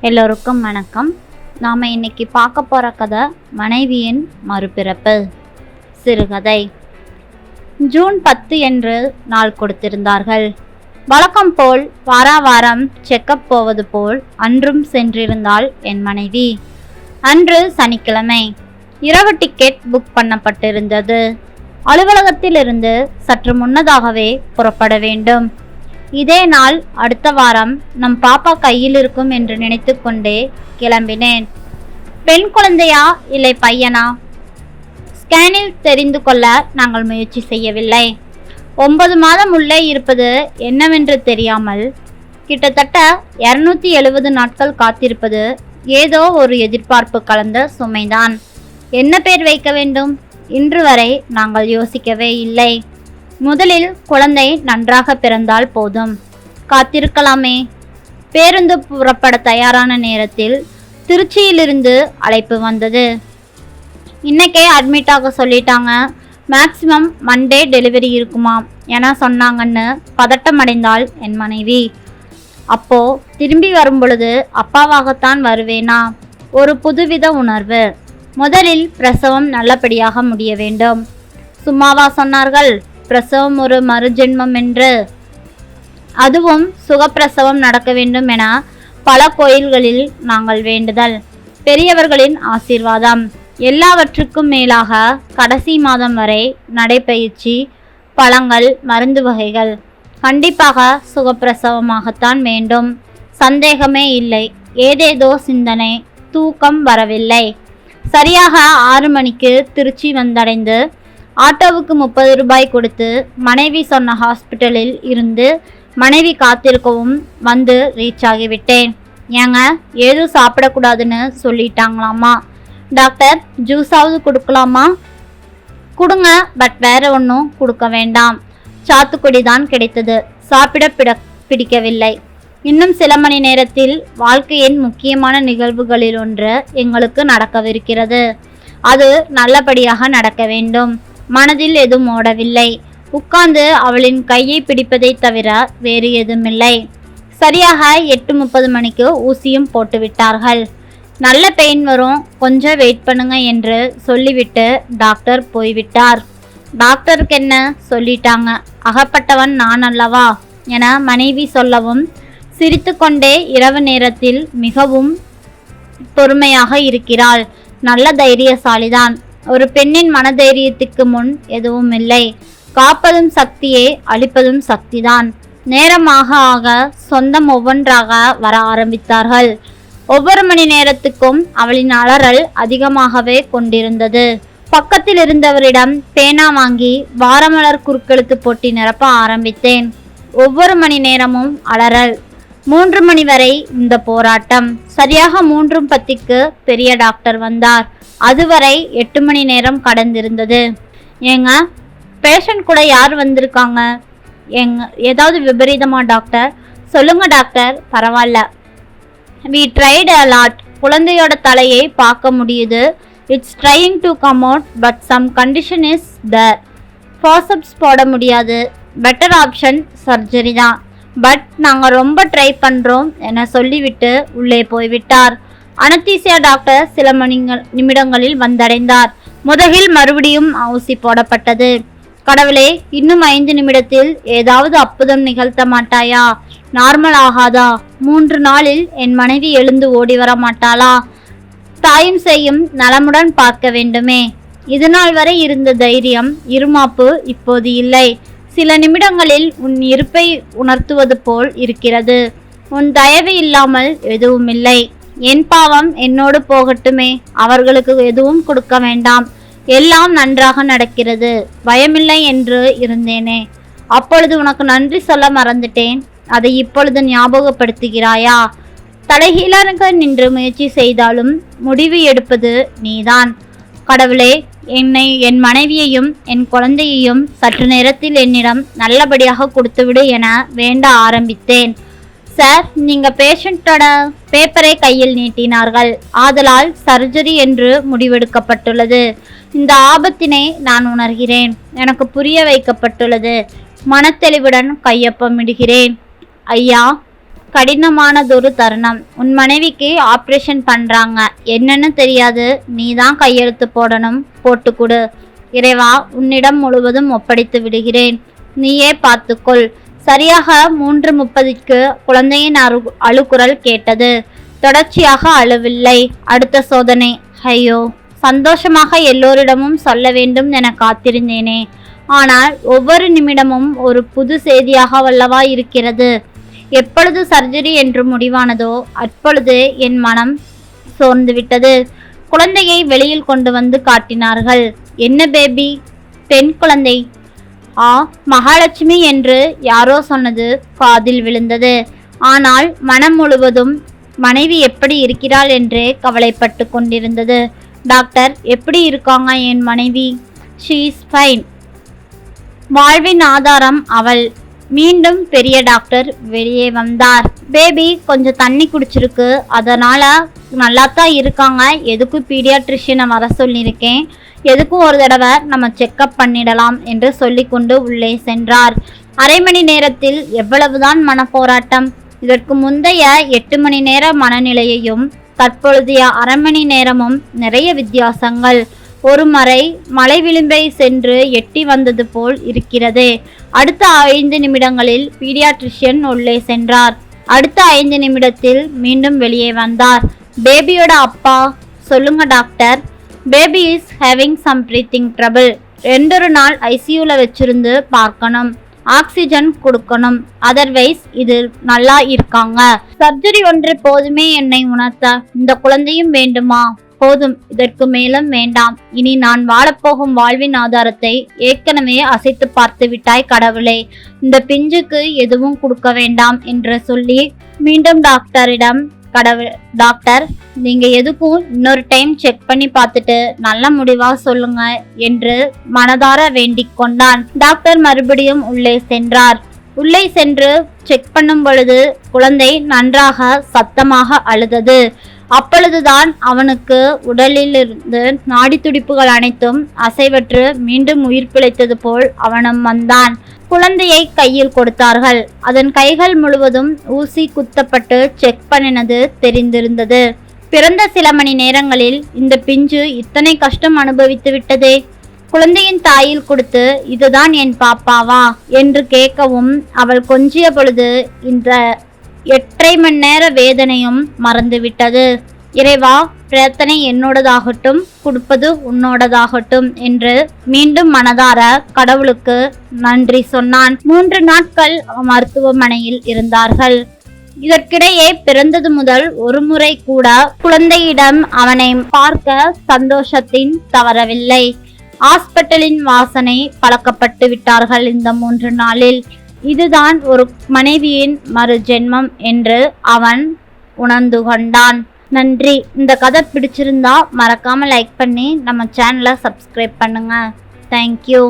எல்லோருக்கும் வணக்கம். நாம் இன்னைக்கு பார்க்க போகிற கதை மனைவியின் மறுபிறப்பு சிறுகதை. ஜூன் 10 என்று நாள் கொடுத்திருந்தார்கள். வழக்கம் போல் வாரம் செக்கப் போவது போல் அன்றும் சென்றிருந்தாள் என் மனைவி. அன்று சனிக்கிழமை. இரவு டிக்கெட் புக் பண்ணப்பட்டிருந்தது. அலுவலகத்திலிருந்து சற்று முன்னதாகவே புறப்பட வேண்டும். இதே நாள் அடுத்த வாரம் நம் பாப்பா கையில் இருக்கும் என்று நினைத்து கொண்டே கிளம்பினேன். பெண் குழந்தையா இல்லை பையனா? ஸ்கேனில் தெரிந்து கொள்ள நாங்கள் முயற்சி செய்யவில்லை. 9 மாதம் உள்ளே இருப்பது என்னவென்று தெரியாமல் கிட்டத்தட்ட 270 நாட்கள் காத்திருப்பது ஏதோ ஒரு எதிர்பார்ப்பு கலந்த சுமைதான். என்ன பேர் வைக்க வேண்டும்? இன்று வரை நாங்கள் யோசிக்கவே இல்லை. முதலில் குழந்தை நன்றாக பிறந்தால் போதும், காத்திருக்கலாமே. பேருந்து புறப்பட தயாரான நேரத்தில் திருச்சியிலிருந்து அழைப்பு வந்தது. இன்னைக்கே அட்மிட் ஆக சொல்லிட்டாங்க, மேக்சிமம் மண்டே டெலிவரி இருக்குமாம் என சொன்னாங்கன்னு பதட்டமடைந்தாள் என் மனைவி. அப்போ திரும்பி வரும் பொழுது அப்பாவாகத்தான் வருவேனா? ஒரு புதுவித உணர்வு. முதலில் பிரசவம் நல்லபடியாக முடிய வேண்டும். சும்மாவா சொன்னார்கள் பிரசவம் ஒரு மறுஜென்மம் என்று? அதுவும் சுகப்பிரசவம் நடக்க வேண்டும் என பல கோயில்களில் நாங்கள் வேண்டுதல். பெரியவர்களின் ஆசீர்வாதம். எல்லாவற்றுக்கும் மேலாக கடைசி மாதம் வரை நடைபயிற்சி, பழங்கள், மருந்து வகைகள். கண்டிப்பாக சுகப்பிரசவமாகத்தான் வேண்டும், சந்தேகமே இல்லை. ஏதேதோ சிந்தனை. தூக்கம் வரவில்லை. சரியாக 6 மணிக்கு திருச்சி வந்தடைந்து ஆட்டோவுக்கு 30 ரூபாய் கொடுத்து மனைவி சொன்ன ஹாஸ்பிட்டலில் இருந்து மனைவி காத்திருக்கவும் வந்து ரீச் ஆகிவிட்டேன். ஏங்க, ஏதும் சாப்பிடக்கூடாதுன்னு சொல்லிட்டாங்களாமா. டாக்டர், ஜூஸாவது கொடுக்கலாமா? கொடுங்க, பட் வேற ஒன்றும் கொடுக்க வேண்டாம். சாத்துக்குடி தான் கிடைத்தது. சாப்பிட பிடிக்கவில்லை. இன்னும் சில மணி நேரத்தில் வாழ்க்கையின் முக்கியமான நிகழ்வுகளில் ஒன்று எங்களுக்கு நடக்கவிருக்கிறது. அது நல்லபடியாக நடக்க வேண்டும். மனதில் எதுவும் ஓடவில்லை. உட்கார்ந்து அவளின் கையை பிடிப்பதை தவிர வேறு எதுவுமில்லை. சரியாக 8:30 மணிக்கு ஊசியும் போட்டுவிட்டார்கள். நல்ல பெயின் வரும், கொஞ்சம் வெயிட் பண்ணுங்க என்று சொல்லிவிட்டு டாக்டர் போய்விட்டார். டாக்டருக்கு என்ன சொல்லிட்டாங்க, அகப்பட்டவன் நான் அல்லவா என மனைவி சொல்லவும் சிரித்து கொண்டே இரவு நேரத்தில் மிகவும் பொறுமையாக இருக்கிறாள். நல்ல தைரியசாலிதான். ஒரு பெண்ணின் மனதைரியத்துக்கு முன் எதுவும் இல்லை. காப்பதும் சக்தியே, அழிப்பதும் சக்திதான். நேரமாக ஆக சொந்தம் ஒவ்வொன்றாக வர ஆரம்பித்தார்கள். ஒவ்வொரு மணி நேரத்துக்கும் அவளின் அலறல் அதிகமாகவே கொண்டிருந்தது. பக்கத்தில் இருந்தவரிடம் பேனா வாங்கி வாரமலர் குறுக்கெழுத்து போட்டி நிரப்ப ஆரம்பித்தேன். ஒவ்வொரு மணி நேரமும் அலறல். 3 மணி வரை இந்த போராட்டம். சரியாக 3:10க்கு பெரிய டாக்டர் வந்தார். அதுவரை 8 மணி நேரம் கடந்திருந்தது. ஏங்க, பேஷண்ட் கூட யார் வந்திருக்காங்க? ஏதாவது விபரீதமா டாக்டர்? சொல்லுங்க டாக்டர், பரவாயில்ல. We tried a lot. குழந்தையோட தலையை பார்க்க முடியுது. It's trying to come out, but some condition is there. Forceps போட முடியாது. பெட்டர் ஆப்ஷன் சர்ஜரி தான். பட் நாங்கள் ரொம்ப ட்ரை பண்ணுறோம் என சொல்லிவிட்டு உள்ளே போய்விட்டார். அனஸ்தீசியா டாக்டர் சில நிமிடங்களில் வந்தடைந்தார். முதுகில் மறுபடியும் ஊசி போடப்பட்டது. கடவுளே, இன்னும் 5 நிமிடத்தில் ஏதாவது அற்புதம் நிகழ்த்த மாட்டாயா? நார்மல் ஆகாதா? 3 நாளில் என் மனைவி எழுந்து ஓடி வர மாட்டாளா? தாயும் செய்யும் நலமுடன் பார்க்க வேண்டுமே. இதுநாள் வரை இருந்த தைரியம், இருமாப்பு இப்போது இல்லை. சில நிமிடங்களில் உன் இருப்பை உணர்த்துவது போல் இருக்கிறது. உன் தயவு இல்லாமல் எதுவும் இல்லை. என் பாவம் என்னோடு போகட்டுமே. அவர்களுக்கு எதுவும் கொடுக்க வேண்டாம். எல்லாம் நன்றாக நடக்கிறது. பயமில்லை என்று இருந்தேனே. அப்பொழுது உனக்கு நன்றி சொல்ல மறந்துட்டேன். அதை இப்பொழுது ஞாபகப்படுத்துகிறாயா? தலைகீழாக நின்று முயற்சி செய்தாலும் முடிவு எடுப்பது நீதான். கடவுளே, என்னை, என் மனைவியையும் என் குழந்தையையும் சற்று நேரத்தில் என்னிடம் நல்லபடியாக கொடுத்துவிடு என வேண்ட ஆரம்பித்தேன். சார், நீங்க பேஷண்டோட பேப்பரை கையில் நீட்டினார்கள். ஆதலால் சர்ஜரி என்று முடிவெடுக்கப்பட்டுள்ளது. இந்த ஆபத்தினை நான் உணர்கிறேன். எனக்கு புரிய வைக்கப்பட்டுள்ளது. மனத்தெளிவுடன் கையொப்பமிடுகிறேன். ஐயா, கடினமானதொரு தருணம். உன் மனைவிக்கு ஆப்ரேஷன் பண்றாங்க, என்னன்னு தெரியாது, நீ தான் கையெழுத்து போடணும், போட்டுக்கொடு. இறைவா, உன்னிடம் முழுவதும் ஒப்படைத்து விடுகிறேன், நீயே பார்த்துக்கொள். சரியாக 3:30க்கு குழந்தையின் அழுகுரல் கேட்டது. தொடர்ச்சியாக அழுவில்லை. அடுத்த சோதனை. ஐயோ, சந்தோஷமாக எல்லோரிடமும் சொல்ல வேண்டும் என காத்திருந்தேனே, ஆனால் ஒவ்வொரு நிமிடமும் ஒரு புது செய்தியாக வல்லவா இருக்கிறது. எப்பொழுது சர்ஜரி என்று முடிவானதோ அப்பொழுது என் மனம் சோர்ந்துவிட்டது. குழந்தையை வெளியில் கொண்டு வந்து காட்டினார்கள். என்ன பேபி? பெண் குழந்தை. மகாலட்சுமி என்று யாரோ சொன்னது காதில் விழுந்தது. ஆனால் மனம் முழுவதும் மனைவி எப்படி இருக்கிறாள் என்றே கவலைப்பட்டு கொண்டிருந்தது. டாக்டர், எப்படி இருக்காங்க என் மனைவி? She is fine. வாழ்வின் ஆதாரம் அவள். மீண்டும் பெரிய டாக்டர் வெளியே வந்தார். பேபி கொஞ்சம் தண்ணி குடிச்சிருக்கு, அதனால நல்லா தான் இருக்காங்க. எதுக்கும் பீடியாட்ரிஷியனை வர சொல்லியிருக்கேன், எதுக்கும் ஒரு தடவை நம்ம செக்கப் பண்ணிடலாம் என்று சொல்லிக்கொண்டு உள்ளே சென்றார். அரை மணி நேரத்தில் எவ்வளவுதான் மனப்போராட்டம்! இதற்கு முந்தைய 8 மணி நேர மனநிலையையும் தற்பொழுதைய அரை மணி நேரமும் நிறைய வித்தியாசங்கள். ஒரு மலை விளிம்பை சென்று எட்டி வந்தது போல் இருக்கிறது. அடுத்த 5 நிமிடங்களில் பீடியாட்ரிஷியன் உள்ளே சென்றார். அடுத்த 5 நிமிடத்தில் மீண்டும் வெளியே வந்தார். பேபியோட அப்பா. சொல்லுங்க doctor. Baby is having some breathing trouble. 2 நாள் ஐசியூல வச்சிருந்து பார்க்கணும், ஆக்சிஜன் கொடுக்கணும், அதர்வைஸ் இது நல்லா இருக்காங்க. சர்ஜரி ஒன்று போதுமே என்னை உணர்த்த. இந்த குழந்தையும் வேண்டுமா? போதும், இதற்கு மேலும் வேண்டாம். இனி நான் வாழப்போகும் வாழ்வின் ஆதாரத்தை ஏற்கனவே அசைத்து பார்த்து விட்டாய் கடவுளே, இந்த பிஞ்சுக்கு எதுவும் கொடுக்க வேண்டாம் என்று சொல்லி மீண்டும் டாக்டரிடம், டாக்டர், நீங்க எதுக்கும் இன்னொரு டைம் செக் பண்ணி பார்த்துட்டு நல்ல முடிவா சொல்லுங்க என்று மனதார வேண்டிக் கொண்டான். டாக்டர் மறுபடியும் உள்ளே சென்றார். உள்ளே சென்று செக் பண்ணும் பொழுது குழந்தை நன்றாக சத்தமாக அழுதது. அப்பொழுதுதான் அவனுக்கு உடலிலிருந்து நாடி துடிப்புகள் அனைத்தும் அசைவற்று மீண்டும் உயிர் பிழைத்தது போல் அவனும் வந்தான். குழந்தையை கையில் கொடுத்தார்கள். அதன் கைகள் முழுவதும் ஊசி குத்தப்பட்டு செக் பண்ணினது தெரிந்திருந்தது. பிறந்த சில மணி நேரங்களில் இந்த பிஞ்சு இத்தனை கஷ்டம் அனுபவித்து விட்டதே. குழந்தையின் தாயில் கொடுத்து, இதுதான் என் பாப்பாவா என்று கேட்கவும் அவள் கொஞ்சிய பொழுது இந்த 8.5 மணி நேர வேதனையும் மறந்துவிட்டது. இறைவா, பிரார்த்தனை என்னோடதாகட்டும், கொடுப்பது உன்னோடதாகட்டும் என்று மீண்டும் மனதார கடவுளுக்கு நன்றி சொன்னான். 3 நாட்கள் மருத்துவமனையில் இருந்தார்கள். இதற்கிடையே பிறந்தது முதல் ஒரு முறை கூட குழந்தையிடம் அவனை பார்க்க சந்தோஷத்தின் தவறவில்லை. ஹாஸ்பிட்டலின் வாசனை பழக்கப்பட்டு விட்டார்கள் இந்த 3 நாளில். இதுதான் ஒரு மனைவியின் மறு ஜென்மம் என்று அவன் உணர்ந்து கொண்டான். நன்றி. இந்த கதை பிடிச்சிருந்தா மறக்காம லைக் பண்ணி நம்ம சேனலை சப்ஸ்கிரைப் பண்ணுங்க. தேங்க்யூ.